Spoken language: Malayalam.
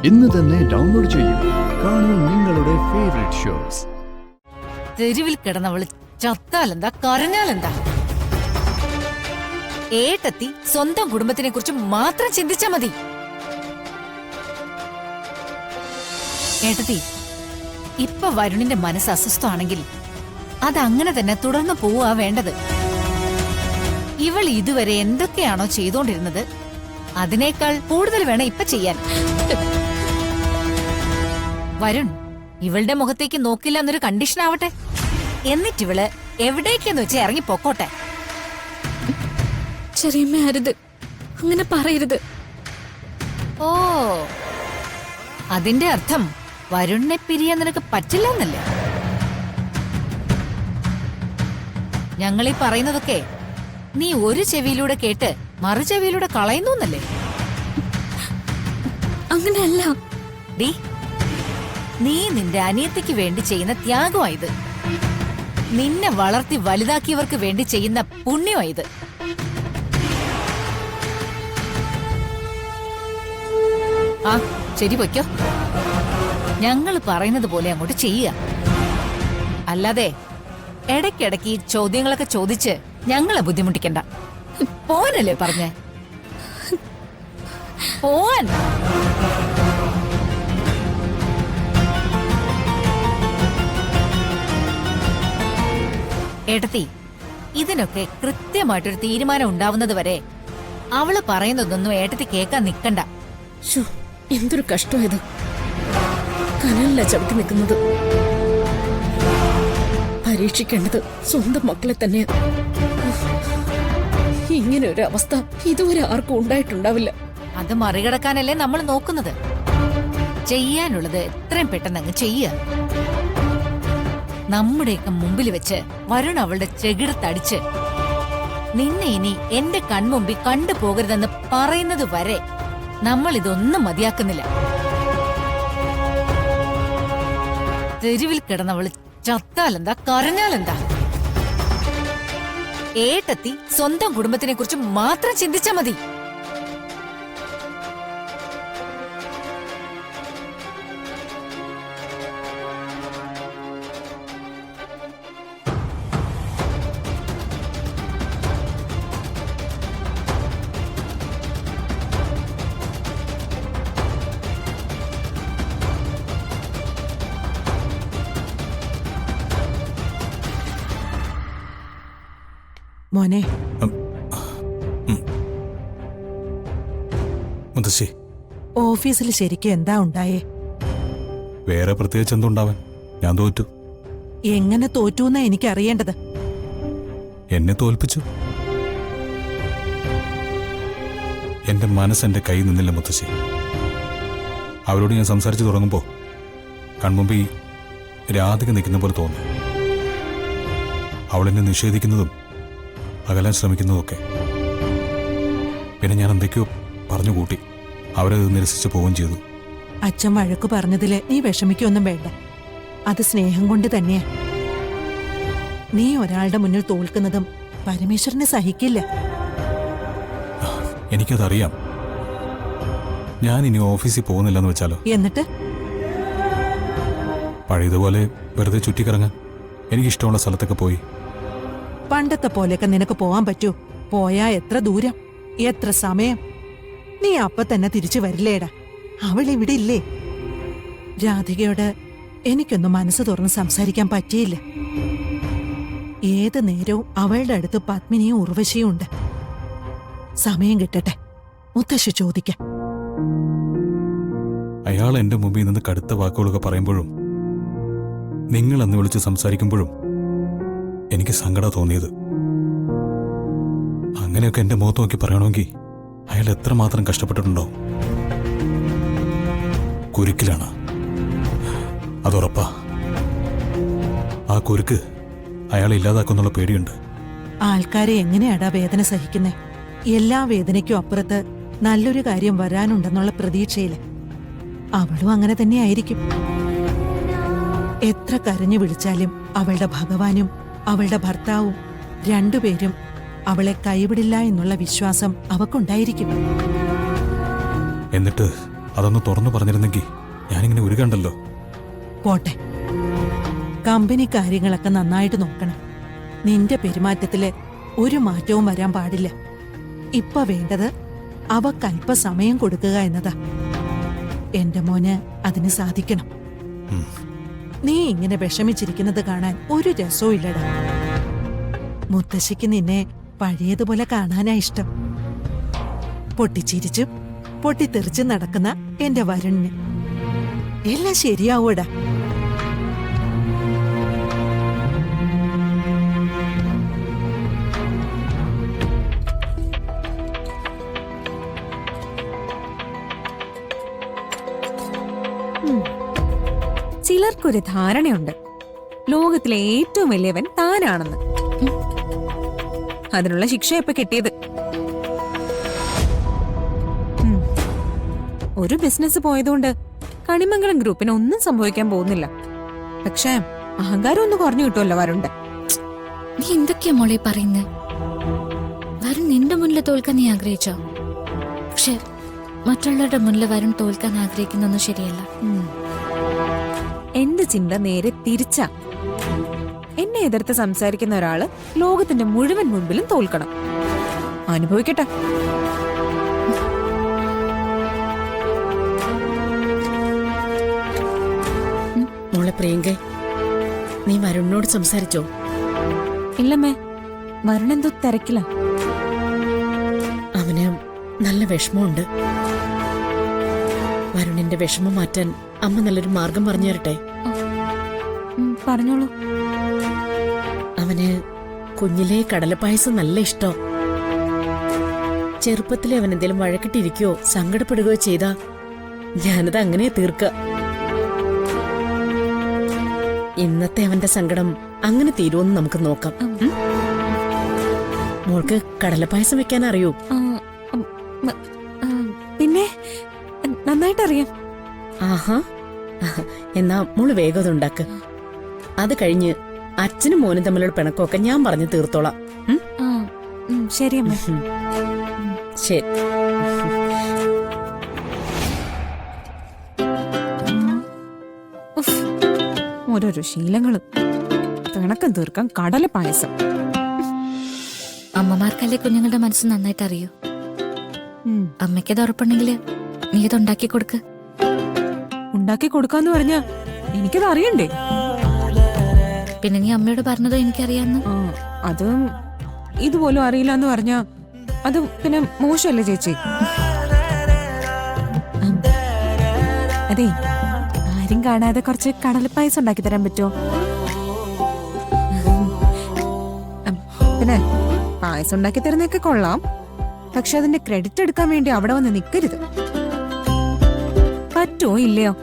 ഇന്ന് തന്നെ ഡൗൺലോഡ് ചെയ്യൂ. കാണൂ നിങ്ങളുടെ ഫേവറേറ്റ് ഷോസ്. തെരുവിൽ കിടന്നവള് ചത്താലെന്താ കരഞ്ഞാലെന്താ? ഏട്ടത്തി സ്വന്തം കുടുംബത്തിനെ കുറിച്ച് മാത്രം ചിന്തിച്ചാ മതി. ഏട്ടത്തി, ഇപ്പൊ വരുണിന്റെ മനസ്സ് അസ്വസ്ഥമാണെങ്കിൽ അതങ്ങനെ തന്നെ തുടർന്ന് പോവാ വേണ്ടത്. ഇവൾ ഇതുവരെ എന്തൊക്കെയാണോ ചെയ്തോണ്ടിരുന്നത് അതിനേക്കാൾ കൂടുതൽ വേണം ഇപ്പൊ ചെയ്യാൻ. വരുൺ ഇവളുടെ മുഖത്തേക്ക് നോക്കില്ല എന്നൊരു കണ്ടീഷൻ ആവട്ടെ. എന്നിട്ടിവള് എവിടേക്കെന്ന് വെച്ച് ഇറങ്ങി പൊക്കോട്ടെ. ചെറിയമ്മ അരുത്, അങ്ങനെ പറയരുത്. ഓ, അതിന്റെ അർത്ഥം വരുണിനെ പിരിയാൻ നിനക്ക് പറ്റില്ല എന്നല്ലേ? ഞങ്ങളീ പറയുന്നതൊക്കെ നീ ഒരു ചെവിയിലൂടെ കേട്ട് മറു ചെവിയിലൂടെ കളയുന്നു എന്നല്ലേ? അങ്ങനെയല്ല. ഡീ, നീ നിന്റെ അനിയത്തിക്ക് വേണ്ടി ചെയ്യുന്ന ത്യാഗമായത്. നിന്നെ വളർത്തി വലുതാക്കിയവർക്ക് വേണ്ടി ചെയ്യുന്ന പുണ്യമായത്. ആ ശരി, പൊയ്ക്കോ. ഞങ്ങൾ പറയുന്നത് പോലെ അങ്ങോട്ട് ചെയ്യുക. അല്ലാതെ ഇടയ്ക്കിടയ്ക്ക് ഈ ചോദ്യങ്ങളൊക്കെ ചോദിച്ച് ഞങ്ങളെ ബുദ്ധിമുട്ടിക്കണ്ട. പോവാനല്ലേ പറഞ്ഞേ? പോവാൻ. ഏട്ടത്തി, ഇതിനൊക്കെ കൃത്യമായിട്ടൊരു തീരുമാനം ഉണ്ടാവുന്നത് വരെ അവള് പറയുന്നതൊന്നും ഏട്ടത്തി കേൾക്കാൻ നിക്കണ്ട. എന്തൊരു കഷ്ടമായത്. കനലില്ല ചവിട്ടി നിൽക്കുന്നത്. പരീക്ഷിക്കേണ്ടത് സ്വന്തം മക്കളെ തന്നെ. ഇങ്ങനെ ഒരു അവസ്ഥ ഇതുവരെ ആർക്കും ഉണ്ടായിട്ടുണ്ടാവില്ല. അത് മറികടക്കാനല്ലേ നമ്മൾ നോക്കുന്നത്. ചെയ്യാനുള്ളത് എത്രയും പെട്ടെന്ന് അങ്ങ് ചെയ്യുക. നമ്മുടെയൊക്കെ മുമ്പിൽ വെച്ച് വരുൺ അവളുടെ ചെകിടത്തടിച്ച് നിന്നെ ഇനി എന്റെ കൺമുമ്പിൽ കണ്ടുപോകരുതെന്ന് പറയുന്നത് വരെ നമ്മൾ ഇതൊന്നും മതിയാക്കുന്നില്ല. തെരുവിൽ കിടന്നവള് ചത്താലെന്താ കരഞ്ഞാലെന്താ? ഏട്ടത്തി സ്വന്തം കുടുംബത്തിനെ കുറിച്ച് മാത്രം ചിന്തിച്ചാ മതി. മോനെ, മുത്തശ്ശി, ഓഫീസിൽ ശരിക്കും എന്താ ഉണ്ടായേ? വേറെ പ്രത്യേകിച്ച് എന്തുണ്ടാവാൻ? ഞാൻ തോറ്റു. എങ്ങനെ തോറ്റൂന്നാ എനിക്ക് അറിയേണ്ടത്. എന്നെ തോൽപ്പിച്ചു. എന്റെ മനസ്സ് എന്റെ കൈ നിന്നില്ല മുത്തശ്ശി. അവരോട് ഞാൻ സംസാരിച്ചു തുടങ്ങുമ്പോ കൺമുമ്പിൽ രാധിക നിൽക്കുന്ന പോലെ തോന്നി. അവളെന്നെ നിഷേധിക്കുന്നതും അകലാൻ ശ്രമിക്കുന്നതൊക്കെ. പിന്നെ ഞാൻ എന്തൊക്കെയോ പറഞ്ഞു കൂട്ടി. അവരത് നിരസിച്ചു പോവുകയും ചെയ്തു. അച്ഛൻ വഴക്കു പറഞ്ഞതില് നീ വിഷമിക്കൊന്നും വേണ്ട. അത് സ്നേഹം കൊണ്ട് തന്നെയാ. നീ ഒരാളുടെ മുന്നിൽ തോൽക്കുന്നതും പരമേശ്വരനെ സഹിക്കില്ല. എനിക്കതറിയാം. ഞാൻ ഇനി ഓഫീസിൽ പോകുന്നില്ലെന്ന് വെച്ചാലോ? എന്നിട്ട് പഴയതുപോലെ വെറുതെ ചുറ്റിക്കറങ്ങാൻ എനിക്കിഷ്ടമുള്ള സ്ഥലത്തൊക്കെ പോയി. പണ്ടത്തെ പോലെയൊക്കെ നിനക്ക് പോവാൻ പറ്റൂ? പോയാ എത്ര ദൂരം, എത്ര സമയം? നീ അപ്പൊ തന്നെ തിരിച്ചു വരില്ലേടാ. അവൾ ഇവിടെ ഇല്ലേ? രാധികയോട് എനിക്കൊന്നും മനസ്സ് തുറന്ന് സംസാരിക്കാൻ പറ്റിയില്ല. ഏത് നേരവും അവളുടെ അടുത്ത് പത്മിനിയും ഉർവശിയും ഉണ്ട്. സമയം കിട്ടട്ടെ, മുത്തശ്ശി ചോദിക്കാം. അയാൾ എന്റെ മുമ്പിൽ നിന്ന് കടുത്ത വാക്കുകളൊക്കെ പറയുമ്പോഴും നിങ്ങൾ എന്ന് വിളിച്ച് സംസാരിക്കുമ്പോഴും എനിക്ക് സങ്കടം തോന്നിയത്. അങ്ങനെയൊക്കെ എന്റെ മുഖത്ത് നോക്കി പറയണമെങ്കിൽ അയാൾ എത്രമാത്രം കഷ്ടപ്പെട്ടിട്ടുണ്ടോ? കുരുക്കിലാണ്, അതുറപ്പാ. ആ കുരുക്ക് അയാളെ ഇല്ലാതാക്കുന്നുള്ള പേടിയുണ്ട്. ആൾക്കാരെ എങ്ങനെയാടാ വേദന സഹിക്കുന്നേ? എല്ലാ വേദനയ്ക്കും അപ്പുറത്ത് നല്ലൊരു കാര്യം വരാനുണ്ടെന്നുള്ള പ്രതീക്ഷയില് അവളും അങ്ങനെ തന്നെയായിരിക്കും. എത്ര കരഞ്ഞു വിളിച്ചാലും അവളുടെ ഭഗവാനും അവളുടെ ഭർത്താവും രണ്ടുപേരും അവളെ കൈവിടില്ല എന്നുള്ള വിശ്വാസം അവക്കുണ്ടായിരിക്കും. എന്നിട്ട് അതൊന്ന് തുറന്നു പറഞ്ഞിരുന്നെങ്കിൽ ഞാനിങ്ങനെ ഉരുകണ്ടല്ലോ. പോട്ടെ, കമ്പനി കാര്യങ്ങളൊക്കെ നന്നായിട്ട് നോക്കണം. നിന്റെ പെരുമാറ്റത്തില് ഒരു മാറ്റവും വരാൻ പാടില്ല. ഇപ്പൊ വേണ്ടത് അവക്ക് അല്പസമയം കൊടുക്കുക എന്നതാ. എന്റെ മോന് അതിന് സാധിക്കണം. ഉം. നീ ഇങ്ങനെ വിഷമിച്ചിരിക്കുന്നത് കാണാൻ ഒരു രസവും ഇല്ലടാ. മുത്തശ്ശിക്ക് നിന്നെ പഴയതുപോലെ കാണാനാ ഇഷ്ടം. പൊട്ടിച്ചിരിച്ചും പൊട്ടിത്തെറിച്ചും നടക്കുന്ന എന്റെ വരുണിന് എല്ലാം ശരിയാവൂടാ. ചിലർക്കൊരു ധാരണയുണ്ട് ലോകത്തിലെ ഏറ്റവും വലിയവൻ താനാണെന്ന്. അതിനുള്ള ശിക്ഷ ഇപ്പൊ കിട്ടിയത്. ഒരു ബിസിനസ് പോയതുകൊണ്ട് കണിമംഗലം ഗ്രൂപ്പിന് ഒന്നും സംഭവിക്കാൻ പോകുന്നില്ല. പക്ഷേ അഹങ്കാരം ഒന്ന് കുറഞ്ഞു കിട്ടുമല്ലോ വരുണ്ട്. നീ എന്തൊക്കെയാ മോളെ പറയുന്നേ? വരുൺ നിന്റെ മുന്നിൽ തോൽക്കാൻ നീ ആഗ്രഹിച്ചോ? പക്ഷെ മറ്റുള്ളവരുടെ മുന്നിൽ വരുൺ തോൽക്കാൻ ആഗ്രഹിക്കുന്നൊന്നും ശരിയല്ല. എന്റെ ചിന്ത നേരെ തിരിച്ചാ. എന്നെ എതിർത്ത് സംസാരിക്കുന്ന ഒരാള് ലോകത്തിന്റെ മുഴുവൻ മുൻപിലും തോൽക്കണം. അനുഭവിക്കട്ടെ. മോളെ പ്രിയങ്കേ, നീ വരുണിനോട് സംസാരിച്ചോ? ഇല്ലമ്മേ, വരുണെന്തോ തിരക്കില്ല. അവന് നല്ല വിഷമമുണ്ട്. വരുണിന്റെ വിഷമം മാറ്റാൻ അമ്മ നല്ലൊരു മാർഗം പറഞ്ഞു തരട്ടെ? പറഞ്ഞോളൂ. അവന് കുഞ്ഞിലെ കടലപ്പായസം നല്ല ഇഷ്ടം. ചെറുപ്പത്തിലെ അവൻ എന്തെങ്കിലും വഴക്കിട്ടിരിക്കുകയോ സങ്കടപ്പെടുകയോ ചെയ്താ ഞാനത് അങ്ങനെ തീർക്ക. ഇന്നത്തെ അവന്റെ സങ്കടം അങ്ങനെ തീരുമെന്ന് നമുക്ക് നോക്കാം. മോൾക്ക് കടലപ്പായസം വെക്കാൻ അറിയൂ? പിന്നെ നന്നായിട്ടറിയാം. ആഹാ, എന്നാ മോള് വേഗം ഉണ്ടാക്ക്. അത് കഴിഞ്ഞ് അച്ഛനും മോനും തമ്മിലുള്ള പിണക്കമൊക്കെ ഞാൻ പറഞ്ഞു തീർത്തോളാം. ശരിയമ്മ. ശരി. ഓരോരോ ശീലങ്ങളും. പിണക്കം തീർക്കാൻ കടല പായസം. അമ്മമാർക്കല്ലേ കുഞ്ഞുങ്ങളുടെ മനസ്സ് നന്നായിട്ട് അറിയൂ. അമ്മയ്ക്കത് ഉറപ്പുണ്ടെങ്കിൽ നീ ഇത് ഉണ്ടാക്കി കൊടുക്ക്. ഉണ്ടാക്കി കൊടുക്കാന്ന് പറഞ്ഞാ എനിക്കത് അറിയണ്ടേ? പിന്നെ നീ അമ്മയോട് പറഞ്ഞതോ എനിക്കറിയാന്ന്. അതും ഇതുപോലും അറിയില്ല എന്ന് പറഞ്ഞാ അത് പിന്നെ മോശമല്ലേ ചേച്ചി? അതെ, ആരും കാണാതെ കുറച്ച് കടലപ്പായസം ഉണ്ടാക്കി തരാൻ പറ്റുമോ? പിന്നെ പായസം ഉണ്ടാക്കി തരുന്നൊക്കെ കൊള്ളാം. പക്ഷെ അതിന്റെ ക്രെഡിറ്റ് എടുക്കാൻ വേണ്ടി അവിടെ വന്ന് നിൽക്കരുത്. പറ്റുമോ ഇല്ലയോ?